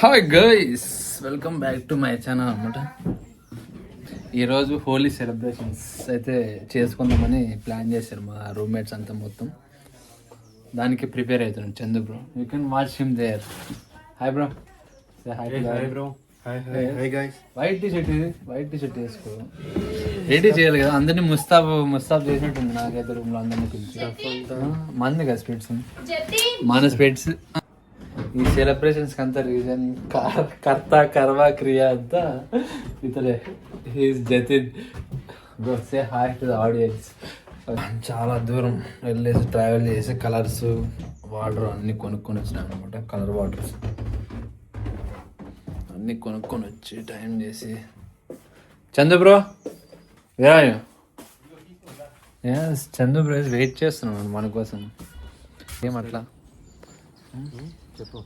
Hi guys, welcome back to my channel అనమాట. ఈరోజు Holi celebrations అయితే చేసుకుందామని ప్లాన్ చేశారు మా రూమ్మేట్స్ అంతా మొత్తం. దానికి ప్రిపేర్ అవుతున్నాడు Chandu bro. You can watch him there. Hi bro. Hi bro. Hi guys. White T shirt వేసుకో. రెడీ చేయాలి కదా అందరినీ. ముస్తాబ్ చేసినట్టుంది నాకైతే రూమ్లో అందరినీ పిలిచి. మంది కదా స్పెట్స్, మన స్పెట్స్. ఈ సెలబ్రేషన్స్ అంతా రీజన్ కర్మ క్రియ అంతా ఇతరే. He's Jatin. Go say hi to the audience. చాలా దూరం వెళ్ళేసి ట్రావెల్ చేసి కలర్స్ వాటర్ అన్నీ కొనుక్కొని వచ్చినాం అనమాట. కలర్ వాటర్స్ అన్నీ కొనుక్కొని వచ్చి టైం చేసి. Chandu bro Chandu bro wait చేస్తున్నాను మన కోసం. ఏమట్లా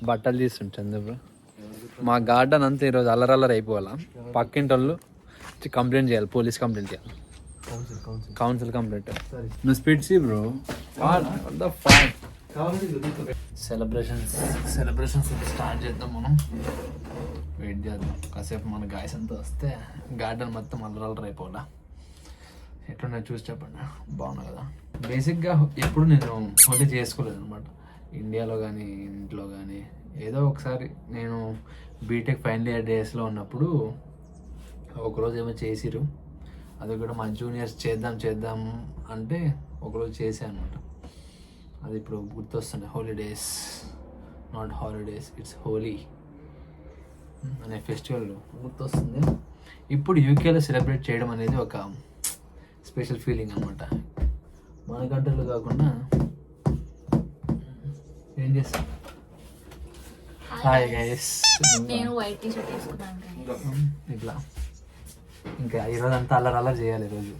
బట్టలు తీస్తుండు చందు బ్రో. మా గార్డెన్ అంతా ఈరోజు అల్లరల్లరి అయిపోవాలా. పక్కింటి వాళ్ళు కంప్లైంట్ చేయాలి, పోలీస్ కంప్లైంట్ చేయాలి, కౌన్సిల్ కంప్లైంట్. నువ్వు స్పీడ్స్ బ్రో. సెలబ్రేషన్స్ స్టార్ట్ చేద్దాం మనం. వెయిట్ చేద్దాం కాసేపు. మన గాయస్ అంతా వస్తే గార్డెన్ మొత్తం అల్లరల్లరి అయిపోవాలా. ఎట్లున్నా చూసి చెప్పండి. బాగున్నా కదా. బేసిక్గా ఎప్పుడు నేను హోలీ చేసుకోలేదు అనమాట. ఇండియాలో కానీ ఇంట్లో కానీ ఏదో ఒకసారి. నేను బీటెక్ ఫైనల్ ఇయర్ డేస్లో ఉన్నప్పుడు ఒకరోజు ఏమో చేసిరు. అది కూడా మా జూనియర్స్ చేద్దాం అంటే ఒకరోజు చేసాను అనమాట. అది ఇప్పుడు గుర్తొస్తుంది. Holidays, not holidays, it's Holi అనే ఫెస్టివల్ గుర్తొస్తుంది. ఇప్పుడు యూకేలో సెలబ్రేట్ చేయడం అనేది ఒక స్పెషల్ ఫీలింగ్ అనమాట. మన కంట్రీలో కాకుండా. ఏం చేస్తాం? Hi guys. నేను వైట్ టీ షర్ట్ వేసుకున్నాను. ఇట్లా ఇంకా ఈరోజు అంతా అల్లరి చేయాలి. ఈరోజు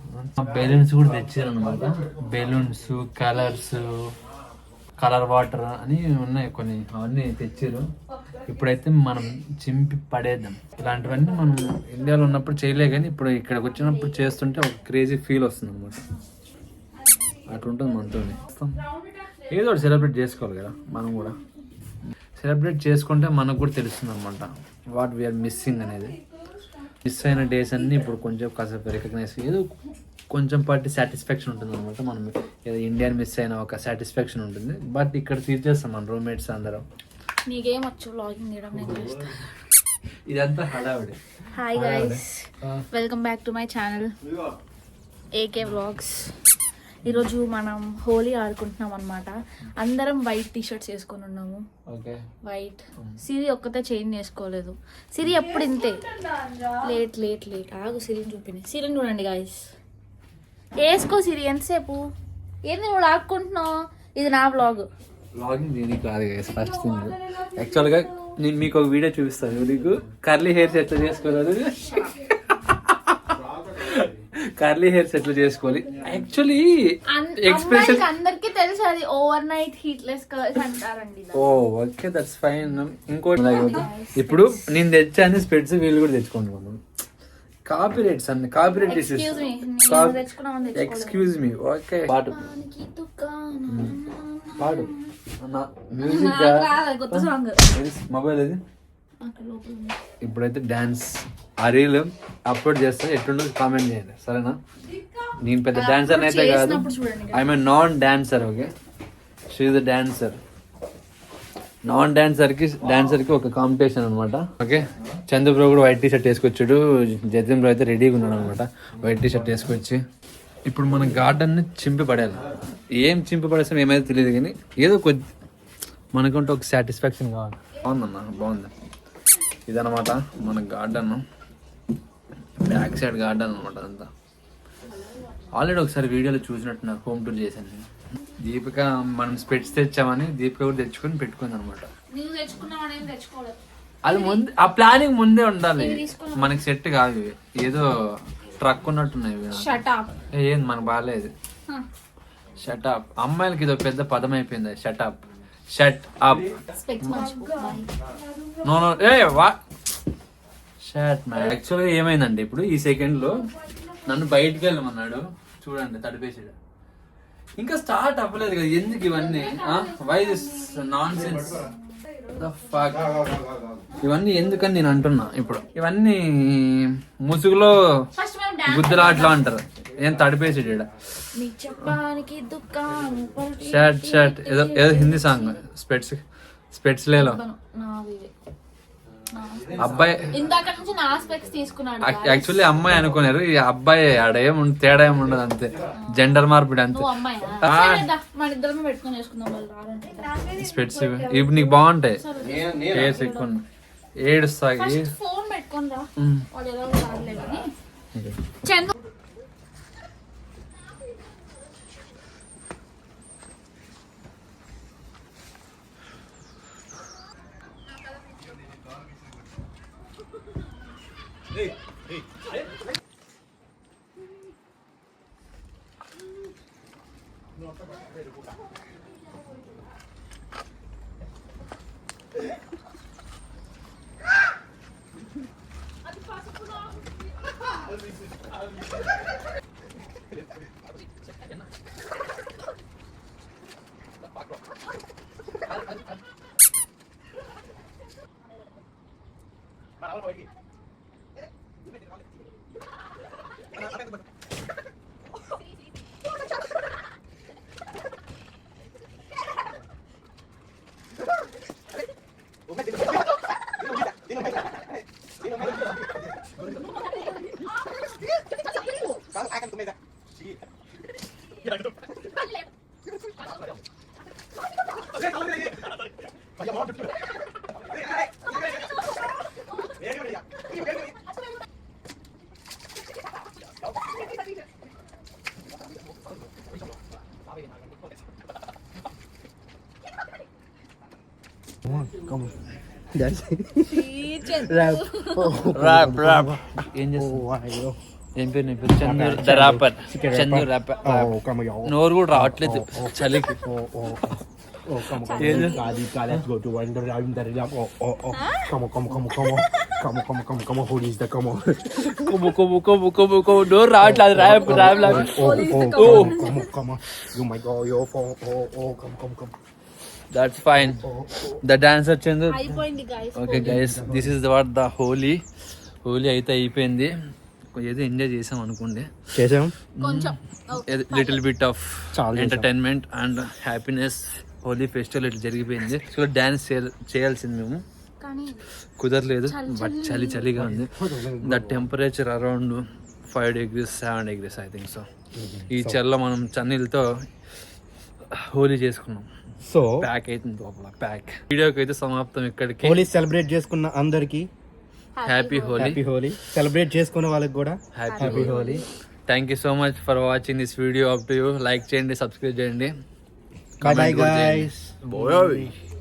బెలూన్స్ కూడా తెచ్చారు అనమాట. బెలూన్స్, కలర్ వాటర్ అని ఉన్నాయి కొన్ని, అవన్నీ తెచ్చారు. ఇప్పుడైతే మనం చింపి పడేద్దాం. ఇలాంటివన్నీ మనం ఇండియాలో ఉన్నప్పుడు చేయలే, కానీ ఇప్పుడు ఇక్కడికి వచ్చినప్పుడు చేస్తుంటే ఒక క్రేజీ ఫీల్ వస్తుంది అనమాట. అట్లుంటుంది మనతో. ఏదో ఒకటి సెలబ్రేట్ చేసుకోవాలి కదా మనం కూడా. సెలబ్రేట్ చేసుకుంటే మనకు కూడా తెలుస్తుంది అనమాట వాట్ వీఆర్ మిస్సింగ్ అనేది. మిస్ అయిన డేస్ అన్నీ ఇప్పుడు కొంచెం కాసేపు రికగ్నైజ్, ఏదో కొంచెం పాటి సాటిస్ఫాక్షన్ ఉంటుంది అనమాట. మనం ఏదో ఇండియాని మిస్ అయిన ఒక సాటిస్ఫాక్షన్ ఉంటుంది. బట్ ఇక్కడ తీర్చేస్తాం మన రూమ్మేట్స్ అందరం. నీకేమొచ్చు వ్లాగింగ్ చేయడం? నేను చేస్తాను. ఇదంతా హడావిడి. Hi guys, welcome back to my channel AK vlogs. ఈరోజు మనం హోలీ ఆడుకుంటున్నాం అనమాట. అందరం వైట్ టీ షర్ట్స్ వేసుకొని ఉన్నాము. వైట్. సిరి ఒక్కతే చేంజ్ చేసుకోలేదు. సిరి ఎప్పుడు ఇంతే. లేట్ ఆగు. సిరిని చూపింది. సిరిని చూడండి గాయస్. వేసుకో సిరి. ఎంతసేపు ఏంది నువ్వు ఆడుకుంటున్నావు? ఇది నా వ్లాగ్. వ్లాగింగ్ దీనికి కాదు గైస్. ఫస్ట్ థింగ్ యాక్చువల్గా నేను మీకు ఒక వీడియో చూపిస్తాను. నీకు కర్లీ హెయిర్స్ ఎట్లా చేసుకోవాలి, కర్లీ హెయిర్స్ ఎట్లా చేసుకోవాలి. యాక్చువల్లీ ఎక్స్ప్రెషన్ అందరికీ తెలుసు, అది ఓవర్ నైట్ హీట్లెస్ కర్ల్స్ అంటారండి. ఓ ఓకే, దట్స్ ఫైన్. ఇంకోటి ఇప్పుడు నేను తెచ్చాను స్పెట్స్, వీళ్ళు కూడా తెచ్చుకుంటున్నాము. కాపీరైట్స్ అన్ని కాపీరైట్ ఎక్స్క్యూజ్ మీ. ఓకే, పాడు మ్యూజిక్. మొబైల్ అది. ఇప్పుడైతే డాన్స్ ఆ రీల్ అప్లోడ్ చేస్తా. ఎట్లుండదు కామెంట్ చేయండి, సరేనా? నేను పెద్ద డాన్సర్ అయితే కాదు, I'm a non dancer. Okay, she is the dancer. Non డాన్సర్కి ఒక కాంపిటీషన్ అనమాట. ఓకే, చందు బ్రో కూడా వైట్ టీ షర్ట్ వేసుకొచ్చాడు. జతిన్ బ్రో అయితే రెడీగా ఉన్నాడు అనమాట. వైట్ టీ షర్ట్ వేసుకొచ్చి ఇప్పుడు మన గార్డెన్ని చింపి పడేయాలి. ఏం చింపి పడేస్తాం ఏమైతే తెలియదు, కానీ ఏదో కొద్ది మనకుంటే ఒక సాటిస్ఫాక్షన్ కావాలి. బాగుందన్న, బాగుంది. ఇదనమాట మన గార్డెన్, బ్యాక్ సైడ్ గార్డెన్ అనమాట. అదంతా ఆల్రెడీ ఒకసారి వీడియోలో చూసినట్టున్నారు, హోమ్ టూర్ చేశాను నేను. దీపిక మనం స్పెట్స్ తెచ్చామని దీపిక కూడా తెచ్చుకొని పెట్టుకుంది అనమాట. అది ముందు ఆ ప్లానింగ్ ముందే ఉండాలి. మనకి సెట్ కాదు, ఏదో ట్రక్ ఉన్నట్టున్నాయి. ఏంది మనకు బాగాలేదు. షటప్. అమ్మాయిలకి ఇదో పెద్ద పదం అయిపోయింది. Shut up, shut up. నో ఏ వా షట్ మ్యాన్. యాక్చువల్గా ఏమైందంటే ఇప్పుడు ఈ సెకండ్లో నన్ను బయటికి వెళ్ళమన్నాడు. చూడండి తడిపేసాడు. ఇంకా స్టార్ట్ అవ్వలేదు కదా, ఎందుకు ఇవన్నీ? Why this nonsense? ఇవన్నీ ఎందుకని నేను అంటున్నా ఇప్పుడు. ఇవన్నీ ముసుగులో గుద్దులాట్లో అంటారు. ఏం తడిపేసి షర్ట్ ఏదో ఏదో హిందీ సాంగ్ స్పెట్స్ లేలో అబ్బాయి యాక్చువల్లీ అమ్మాయి అనుకున్నారు. ఈ అబ్బాయి ఆడ తేడా ఏమి ఉండదు, అంతే జెండర్ మార్పిడి అంతే. స్పెట్స్ ఇప్పుడు నీకు బాగుంటాయి, కేసు ఎక్కువ ఏడుస్తాయి. ఏం చేస్తావు? ఏం పేరు నీ పేరు? Chandur the rapper. Chandur rapper. నోరు కూడా రావట్లేదు చలికి. నోరు రావట్లేదు. Rap rap That's fine. The dancer Chandu. Okay guys, this is what the Holi అయితే అయిపోయింది. ఏదో ఎంజాయ్ చేసాం అనుకోండి. Little bit of entertainment and happiness. Holi festival ఇట్లా జరిగిపోయింది. సో డాన్స్ చేయాల్సింది మేము, కుదరలేదు. బట్ చలిగా ఉంది. The temperature around 5 degrees 7 degrees I think. So ఈ చలిలో మనం చన్నీళ్ళతో హోలీ చేసుకున్నాం. సో ప్యాక్ అవుతుంది లోపల. ప్యాక్ వీడియోకి అయితే సమాప్తం ఇక్కడికి. హోలీ సెలబ్రేట్ చేసుకున్న అందరికి హ్యాపీ హోలీ. సెలబ్రేట్ చేసుకునే వాళ్ళకి కూడా happy Holi. Thank you so much for watching this video. Up to you. Like చేయండి, సబ్స్క్రైబ్ చేయండి. Bye guys. Bye.